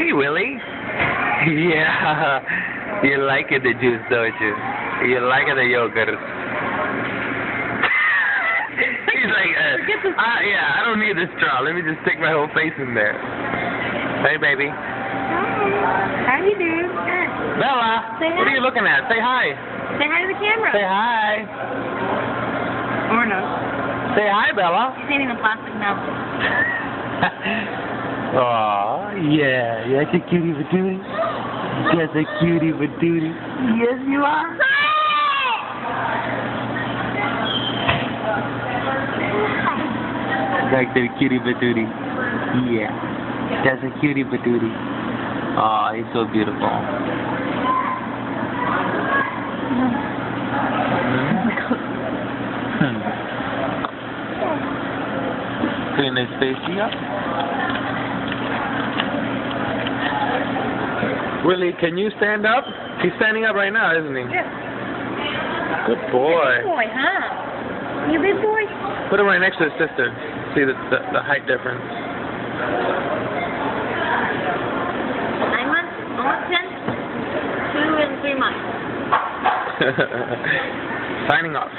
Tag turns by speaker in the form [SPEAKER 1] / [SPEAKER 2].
[SPEAKER 1] Hey, Willie. Yeah. You like it, the juice, don't you? You like it, the yogurt. He's like, yeah, I don't need the straw. Let me just stick my whole face in there. Hey, baby.
[SPEAKER 2] How you doing?
[SPEAKER 1] Bella,
[SPEAKER 2] Say hi.
[SPEAKER 1] what are you looking at? Say hi.
[SPEAKER 2] Say hi to the camera.
[SPEAKER 1] Say hi.
[SPEAKER 2] Or no.
[SPEAKER 1] Say hi, Bella.
[SPEAKER 2] She's eating a plastic mouth.
[SPEAKER 1] Aw, yeah. That's a cutie patootie. That's a cutie patootie. Yes, you are. Like the cutie patootie. Yeah. That's a cutie patootie. Aw, he's so beautiful. Clean his face up. Willie, can you stand up? He's standing up right now, isn't he?
[SPEAKER 2] Yeah.
[SPEAKER 1] Good boy.
[SPEAKER 2] Big boy, huh? You big boy?
[SPEAKER 1] Put him right next to his sister. See the height difference.
[SPEAKER 2] 9 months? Almost 10? 2 and 3 months.
[SPEAKER 1] Signing off.